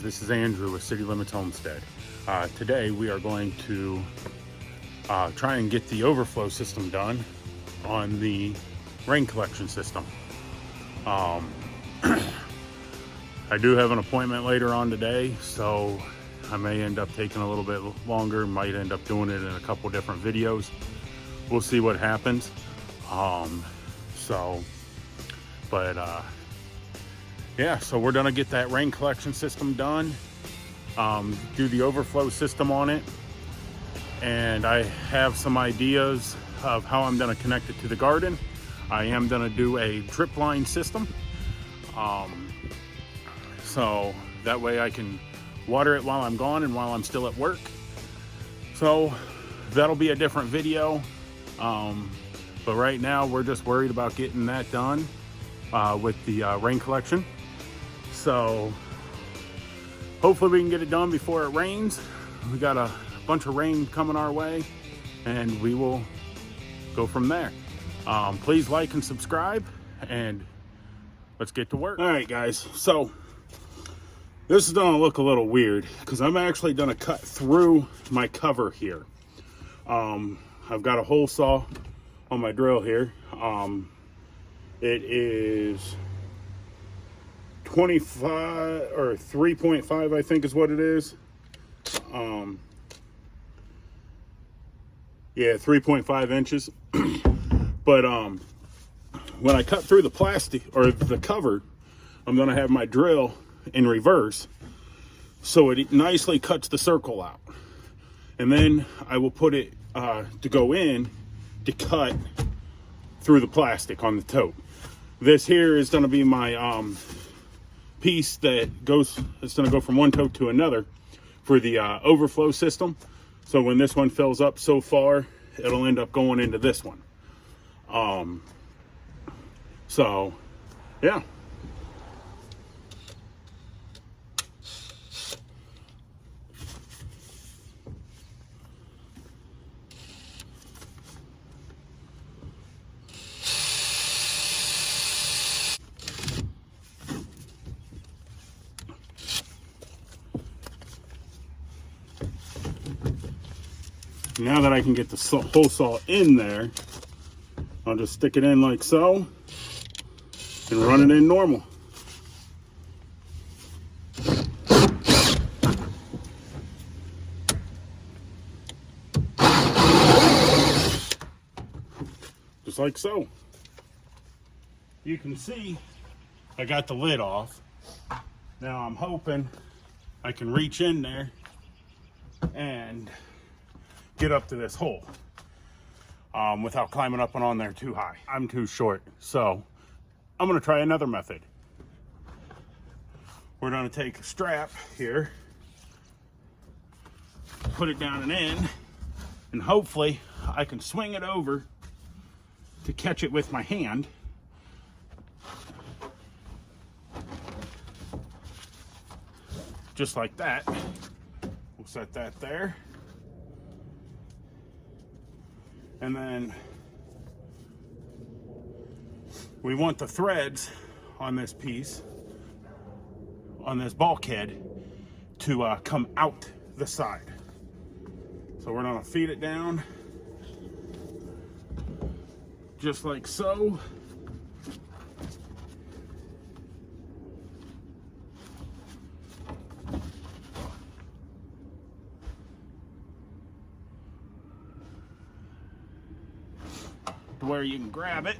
this is Andrew with City Limits Homestead. Today we are going to try and get the overflow system done on the rain collection system. I do have an appointment later on today, so I may end up taking a little bit longer, might end up doing it in a couple different videos. We'll see what happens. Yeah, so we're gonna get that rain collection system done, do the overflow system on it, and I have some ideas of how I'm gonna connect it to the garden. I am gonna do a drip line system, so that way I can water it while I'm gone and while I'm still at work. So that'll be a different video, but right now we're just worried about getting that done with the rain collection. So hopefully we can get it done before it rains. We got a bunch of rain coming our way and we will go from there. Please like and subscribe and let's get to work. All right, guys, so this is gonna look a little weird because I'm actually gonna cut through my cover here. I've got a hole saw on my drill here. It is 25 or 3.5, I think is what it is. Yeah, 3.5 inches. But when I cut through the plastic or the cover, I'm gonna have my drill in reverse so it nicely cuts the circle out, and then I will put it to go in to cut through the plastic on the tote. This here is going to be my piece that goes, it's going to go from one tote to another for the overflow system. So when this one fills up so far, it'll end up going into this one. So yeah. Now that I can get the hole saw in there, I'll just stick it in like so and run it in normal. Just like so. You can see I got the lid off. Now I'm hoping I can reach in there and get up to this hole without climbing up and on there too high. I'm too short, so I'm gonna try another method. We're gonna take a strap here, put it down and in, and hopefully I can swing it over to catch it with my hand. Just like that. We'll set that there. And then we want the threads on this piece, on this bulkhead, to come out the side. So we're gonna feed it down just like so. Where you can grab it.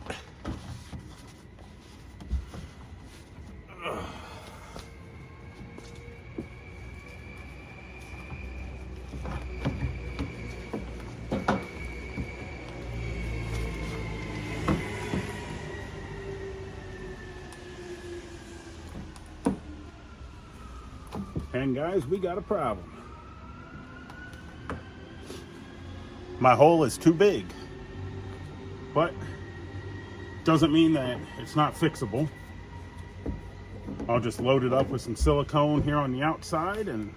And guys, we got a problem. My hole is too big. But doesn't mean that it's not fixable. I'll just load it up with some silicone here on the outside and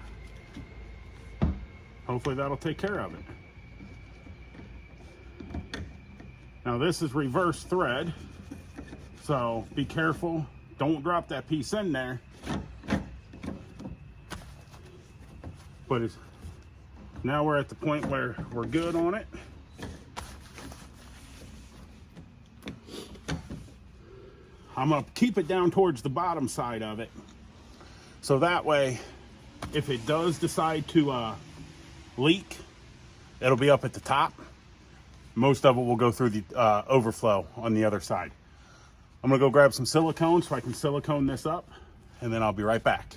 hopefully that'll take care of it. Now this is reverse thread, so be careful. Don't drop that piece in there. But now we're at the point where we're good on it. I'm gonna keep it down towards the bottom side of it, so that way if it does decide to leak, it'll be up at the top. Most of it will go through the overflow on the other side. I'm gonna go grab some silicone so I can silicone this up, and then I'll be right back.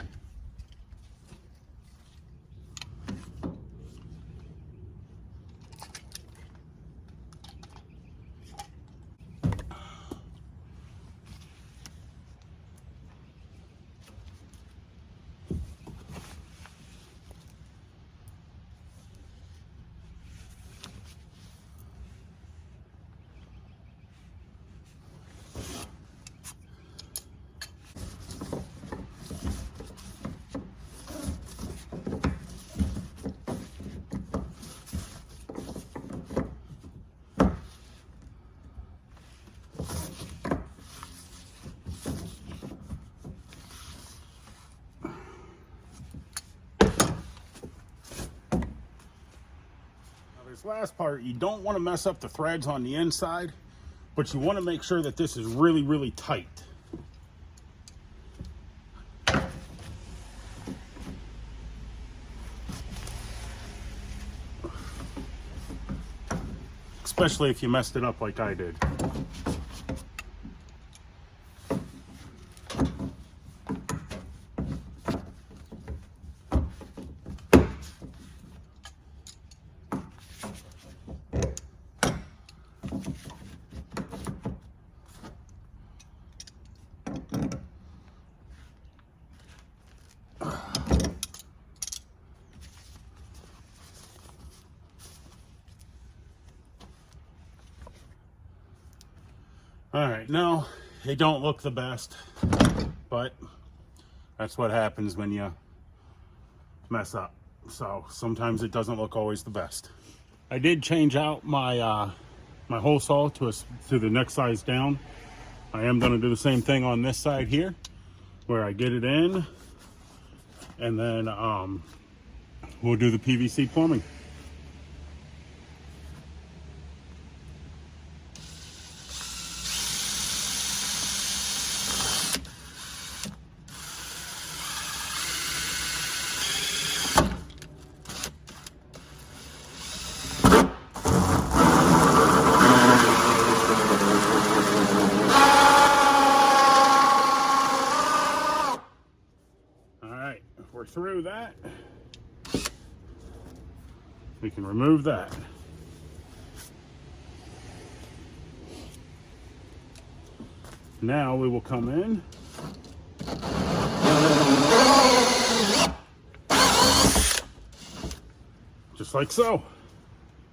This last part, you don't want to mess up the threads on the inside, but you want to make sure that this is really, really tight. Especially if you messed it up like I did. All right, no, they don't look the best, but that's what happens when you mess up. So sometimes it doesn't look always the best. I did change out my my hole saw to the next size down. I am going to do the same thing on this side here, where I get it in, and then we'll do the PVC plumbing. We're through that. We can remove that. Now we will come in. Just like so.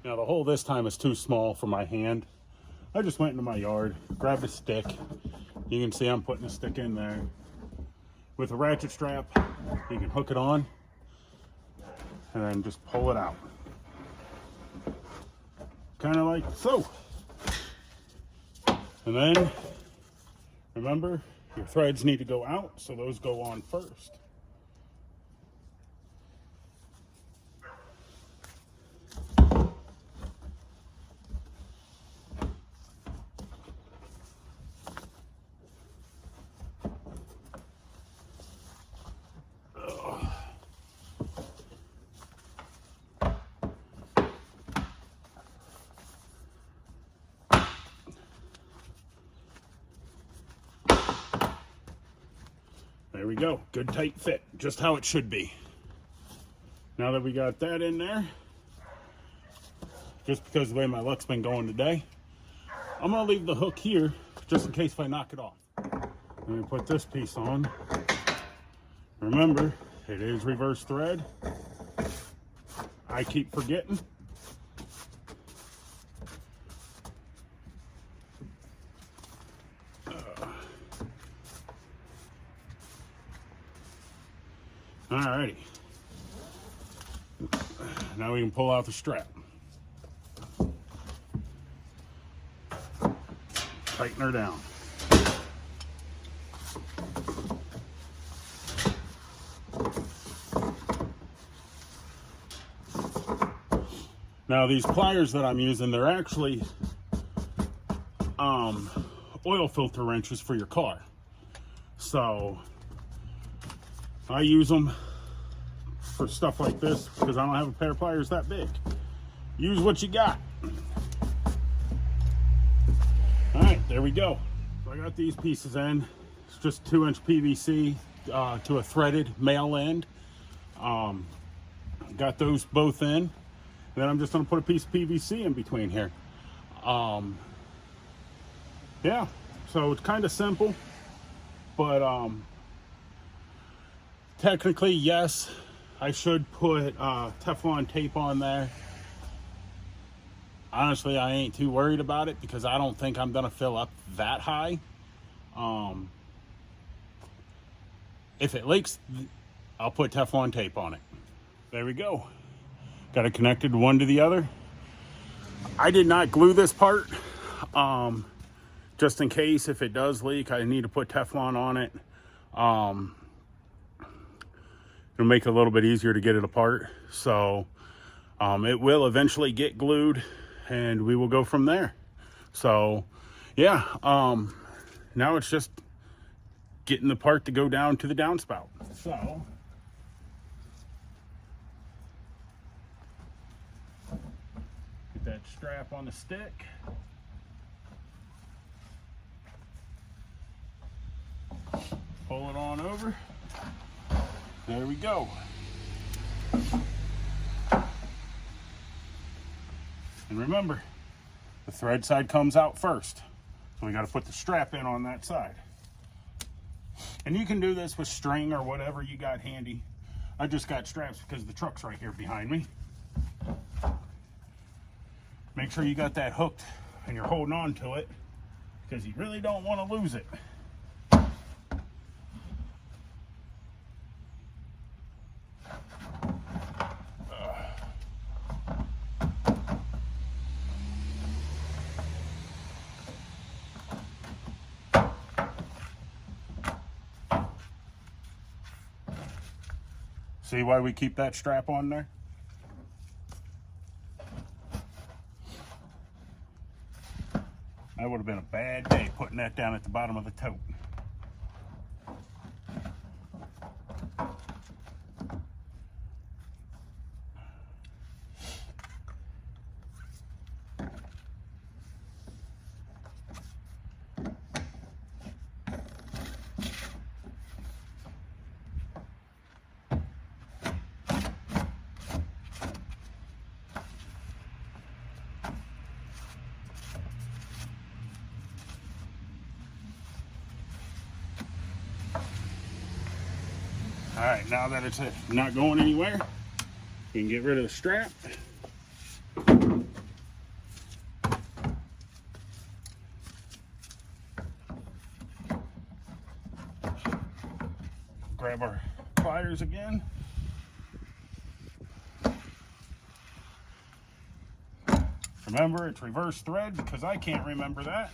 Now the hole this time is too small for my hand. I just went into my yard, grabbed a stick. You can see I'm putting a stick in there. With a ratchet strap, you can hook it on and then just pull it out. Kind of like so. And then, remember, your threads need to go out, so those go on first. There we go, good tight fit, just how it should be. Now that we got that in there, just because of the way my luck's been going today, I'm gonna leave the hook here just in case if I knock it off. Let me put this piece on. Remember, it is reverse thread. I keep forgetting. Alrighty. Now we can pull out the strap. Tighten her down. Now these pliers that I'm using, they're actually oil filter wrenches for your car. So I use them for stuff like this because I don't have a pair of pliers that big. Use what you got. All right, there we go. So I got these pieces in. It's just 2-inch PVC to a threaded male end. Got those both in. And then I'm just gonna put a piece of PVC in between here. Yeah, so it's kind of simple, but technically, yes, I should put Teflon tape on there. Honestly, I ain't too worried about it because I don't think I'm gonna fill up that high. If it leaks, I'll put Teflon tape on it. There we go. Got it connected one to the other. I did not glue this part. Just in case if it does leak, I need to put Teflon on it. It'll make it a little bit easier to get it apart. So it will eventually get glued and we will go from there. So yeah, now it's just getting the part to go down to the downspout. So get that strap on the stick. Pull it on over. There we go. And remember, the thread side comes out first. So we got to put the strap in on that side. And you can do this with string or whatever you got handy. I just got straps because the truck's right here behind me. Make sure you got that hooked and you're holding on to it because you really don't want to lose it. See why we keep that strap on there? That would have been a bad day putting that down at the bottom of the tote. All right, now that it's not going anywhere, you can get rid of the strap. Grab our pliers again. Remember, it's reverse thread because I can't remember that.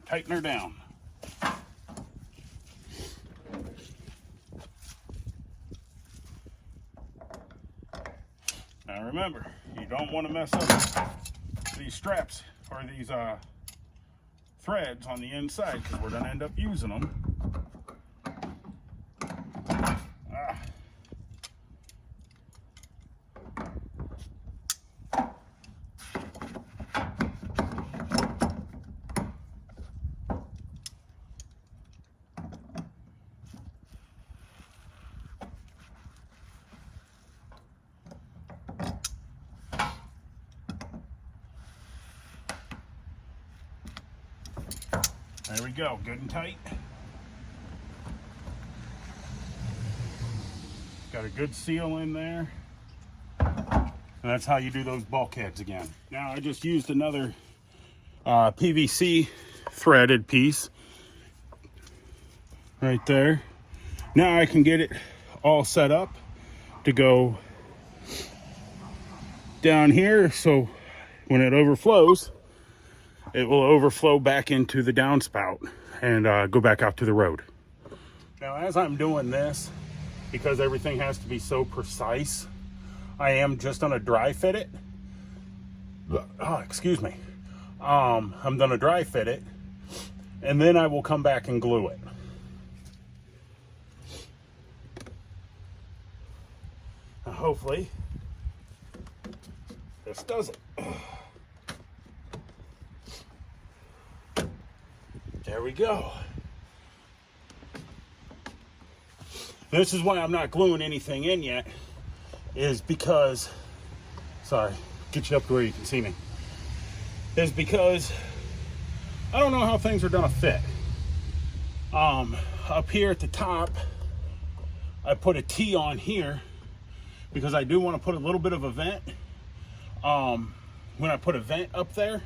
Tighten her down. Now remember, you don't want to mess up these straps or these threads on the inside because we're going to end up using them. There we go, good and tight. Got a good seal in there. And that's how you do those bulkheads again. Now I just used another PVC threaded piece right there. Now I can get it all set up to go down here, so when it overflows, it will overflow back into the downspout and go back out to the road. Now, as I'm doing this, because everything has to be so precise, I am just gonna dry fit it. Oh, excuse me. I'm gonna dry fit it, and then I will come back and glue it. Now, hopefully, this does it. There we go. This is why I'm not gluing anything in yet, is because, sorry, get you up to where you can see me, is because I don't know how things are gonna fit. Up here at the top, I put a T on here because I do want to put a little bit of a vent. When I put a vent up there,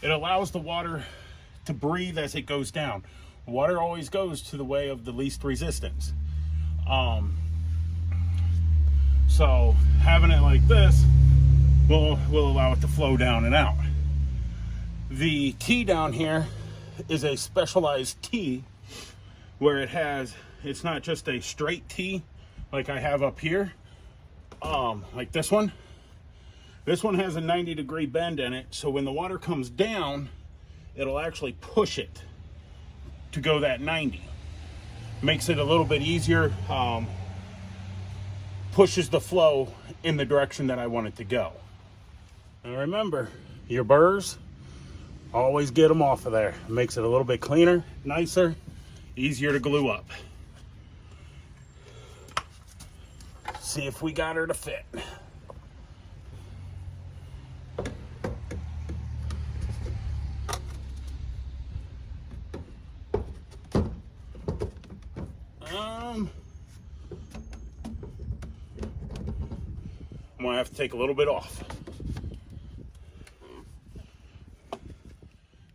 it allows the water to breathe as it goes down. Water always goes to the way of the least resistance. So having it like this will allow it to flow down and out. The T down here is a specialized T where it's not just a straight T like I have up here, like this one. This one has a 90-degree bend in it, so when the water comes down, it'll actually push it to go that 90. Makes it a little bit easier, pushes the flow in the direction that I want it to go. And remember, your burrs, always get them off of there. It makes it a little bit cleaner, nicer, easier to glue up. See if we got her to fit. I'm gonna have to take a little bit off.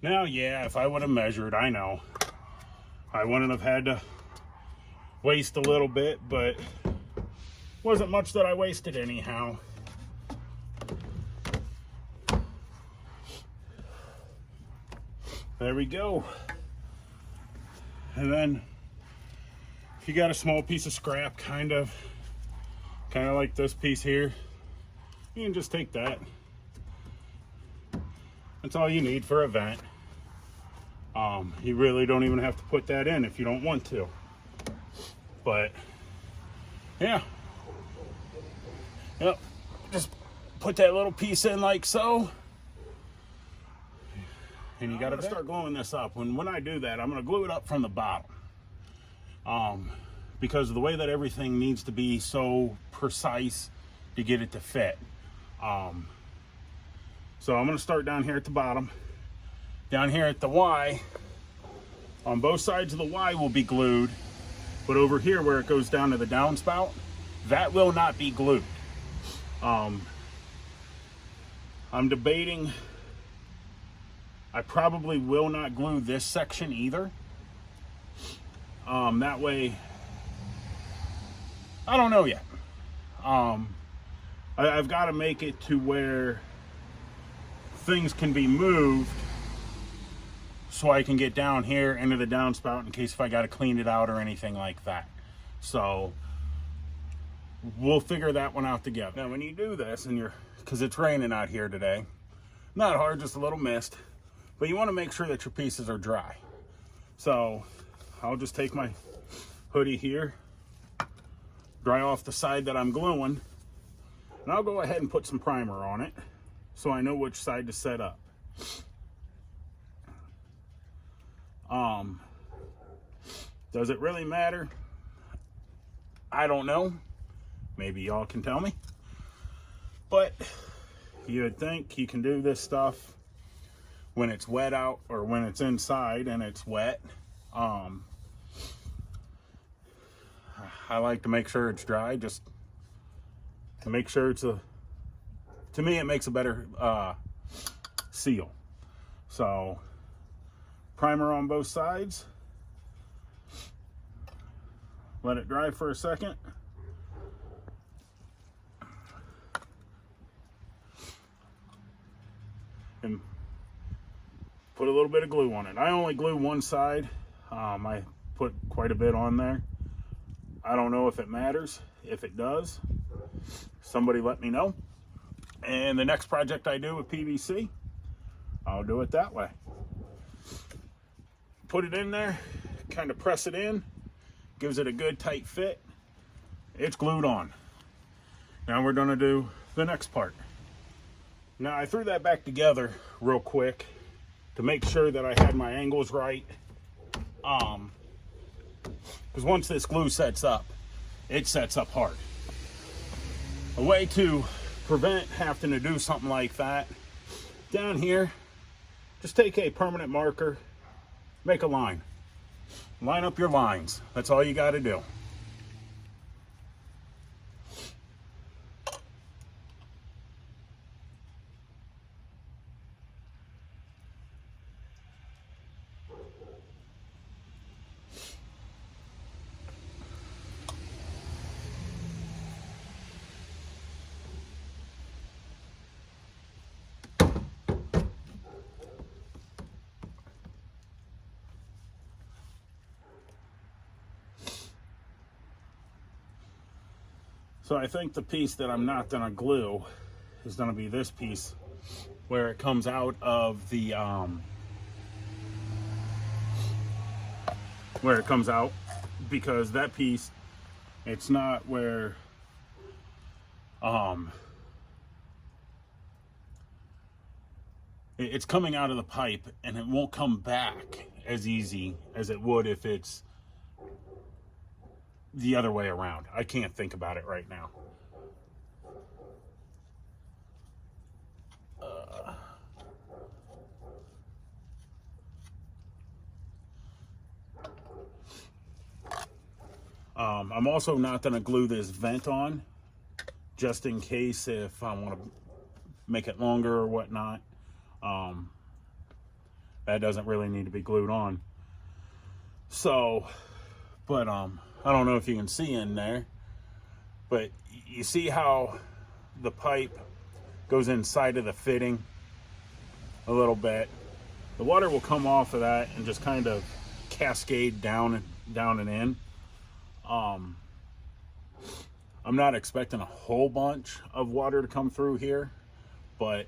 Now, yeah, if I would have measured, I know I wouldn't have had to waste a little bit, but wasn't much that I wasted anyhow. There we go. And then if you got a small piece of scrap, kind of like this piece here, you can just take that. That's all you need for a vent. You really don't even have to put that in if you don't want to. But yeah, yep, just put that little piece in like so, and you got to start gluing this up. When I do that, I'm going to glue it up from the bottom, because of the way that everything needs to be so precise to get it to fit. So I'm going to start down here at the bottom. Down here at the Y, on both sides of the Y will be glued, but over here where it goes down to the downspout, that will not be glued. I'm debating, I probably will not glue this section either. That way, I don't know yet. I've got to make it to where things can be moved so I can get down here into the downspout in case if I got to clean it out or anything like that. So we'll figure that one out together. Now when you do this, and because it's raining out here today, not hard, just a little mist, but you want to make sure that your pieces are dry. So I'll just take my hoodie here, dry off the side that I'm gluing, and I'll go ahead and put some primer on it so I know which side to set up. Does it really matter? I don't know. Maybe y'all can tell me. But you would think you can do this stuff when it's wet out, or when it's inside and it's wet. I like to make sure it's dry, just to make sure it's to me it makes a better seal. So primer on both sides, let it dry for a second, and put a little bit of glue on it. I only glue one side. I put quite a bit on there. I don't know if it matters. If it does, somebody let me know. And the next project I do with PVC, I'll do it that way. Put it in there, kind of press it in, gives it a good tight fit. It's glued on. Now we're gonna do the next part. Now I threw that back together real quick to make sure that I had my angles right. Because once this glue sets up, it sets up hard. A way to prevent having to do something like that, down here, just take a permanent marker, make a line. Line up your lines. That's all you got to do. So I think the piece that I'm not gonna glue is gonna be this piece where it comes out of the, where it comes out, because that piece, it's not where, it's coming out of the pipe and it won't come back as easy as it would if it's the other way around. I can't think about it right now. I'm also not going to glue this vent on, just in case if I want to make it longer or whatnot. That doesn't really need to be glued on. So, but I don't know if you can see in there, but you see how the pipe goes inside of the fitting a little bit. The water will come off of that and just kind of cascade down and in. I'm not expecting a whole bunch of water to come through here, but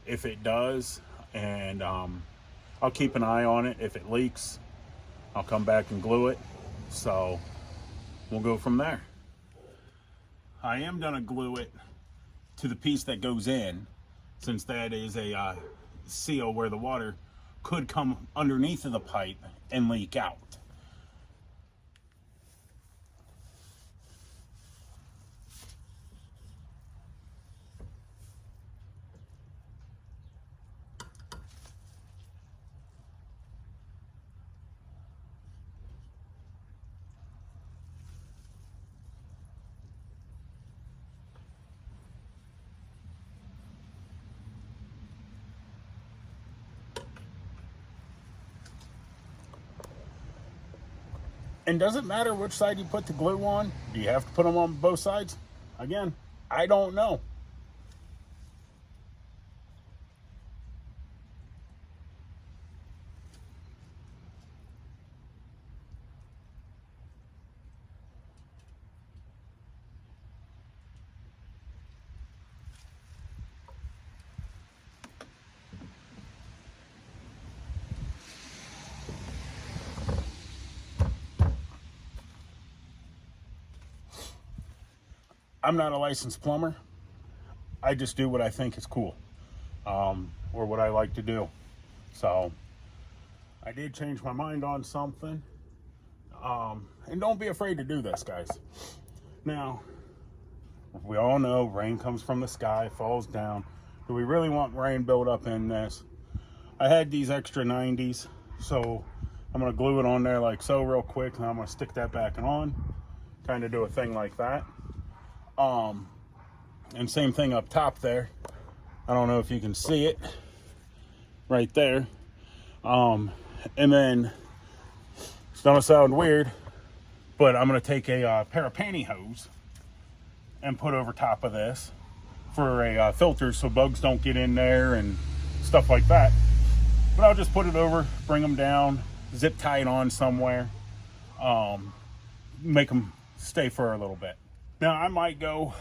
if it does, and I'll keep an eye on it. If it leaks, I'll come back and glue it. So we'll go from there. I am gonna glue it to the piece that goes in, since that is a seal where the water could come underneath of the pipe and leak out. And does it matter which side you put the glue on? Do you have to put them on both sides? Again, I don't know. I'm not a licensed plumber. I just do what I think is cool, or what I like to do. So I did change my mind on something. And don't be afraid to do this, guys. Now, we all know rain comes from the sky, falls down. Do we really want rain built up in this? I had these extra 90s, so I'm gonna glue it on there like so real quick, and I'm gonna stick that back on, kind of do a thing like that. And same thing up top there. I don't know if you can see it right there. And then it's gonna sound weird, but I'm gonna take a pair of pantyhose and put over top of this for a filter so bugs don't get in there and stuff like that. But I'll just put it over, bring them down, zip tie it on somewhere, make them stay for a little bit. Now I might go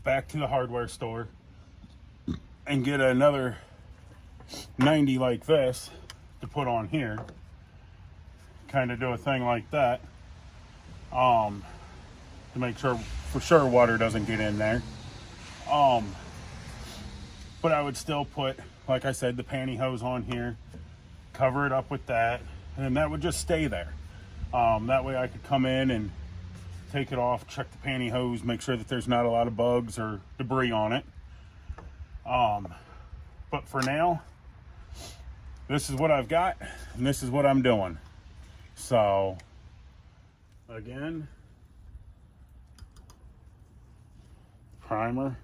back to the hardware store and get another 90 like this to put on here, kind of do a thing like that, to make sure for sure water doesn't get in there. But I would still put, like I said, the pantyhose on here, cover it up with that, and that would just stay there. That way I could come in and take it off, check the pantyhose, make sure that there's not a lot of bugs or debris on it. But for now, this is what I've got, and this is what I'm doing. So, again, primer.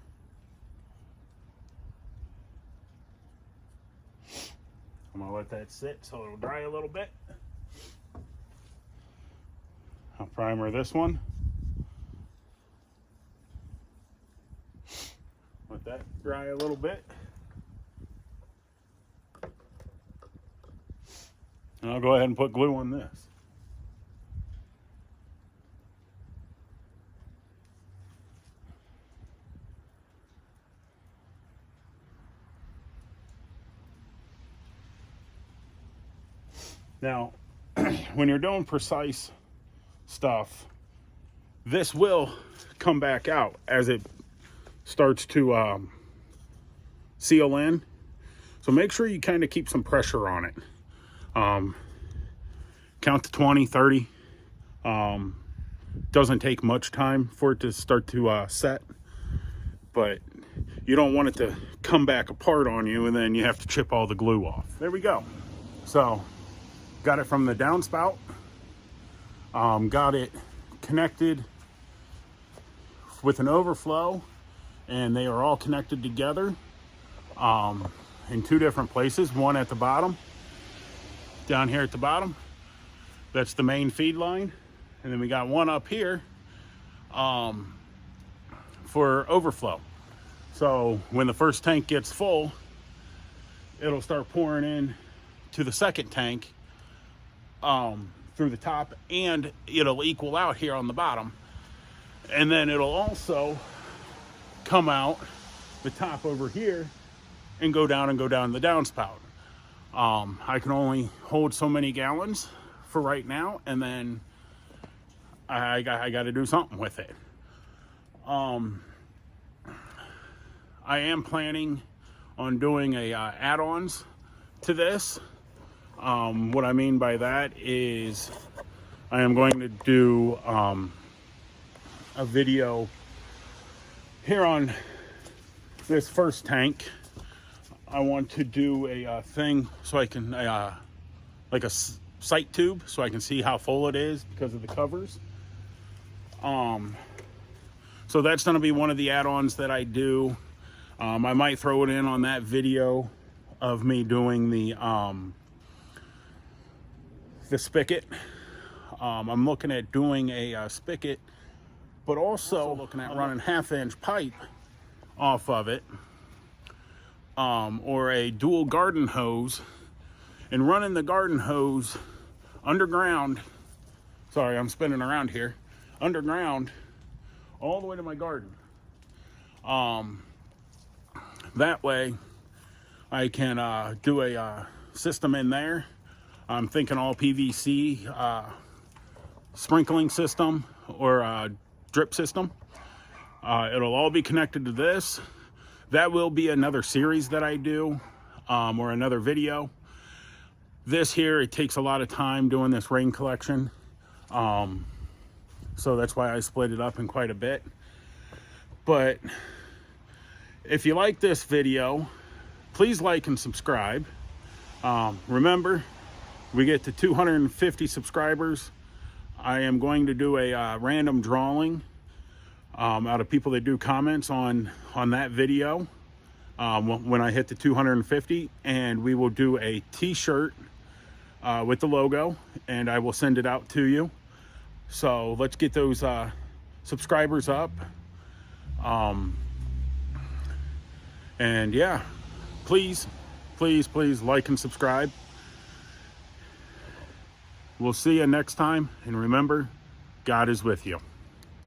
I'm gonna let that sit so it'll dry a little bit. I'll primer this one. Let that dry a little bit. And I'll go ahead and put glue on this. Now, when you're doing precise stuff, this will come back out as it starts to seal in. So make sure you kind of keep some pressure on it. Count to 20, 30. Doesn't take much time for it to start to set, but you don't want it to come back apart on you and then you have to chip all the glue off. There we go. So got it from the downspout. Got it connected with an overflow, and they are all connected together in two different places. One at the bottom, down here at the bottom, that's the main feed line, and then we got one up here for overflow. So when the first tank gets full, it'll start pouring in to the second tank through the top, and it'll equal out here on the bottom, and then it'll also come out the top over here and go down the downspout. I can only hold so many gallons for right now, and then I got to do something with it. I am planning on doing a add-ons to this. What I mean by that is I am going to do a video here on this first tank. I want to do a thing so I can, like a sight tube, so I can see how full it is because of the covers. So that's going to be one of the add-ons that I do. I might throw it in on that video of me doing the spigot. I'm looking at doing a spigot, but also looking at running 1/2-inch pipe off of it, or a dual garden hose, and running the garden hose underground. Sorry, I'm spinning around here. Underground, all the way to my garden. That way, I can do a system in there. I'm thinking all PVC sprinkling system or drip system. It'll all be connected to this. That will be another series that I do, or another video. This here, it takes a lot of time doing this rain collection. So that's why I split it up in quite a bit. But if you like this video, please like and subscribe. Remember, we get to 250 subscribers, I am going to do a random drawing out of people that do comments on that video when I hit the 250, and we will do a t-shirt with the logo, and I will send it out to you. So let's get those subscribers up. And yeah, please like and subscribe. We'll see you next time. And remember, God is with you.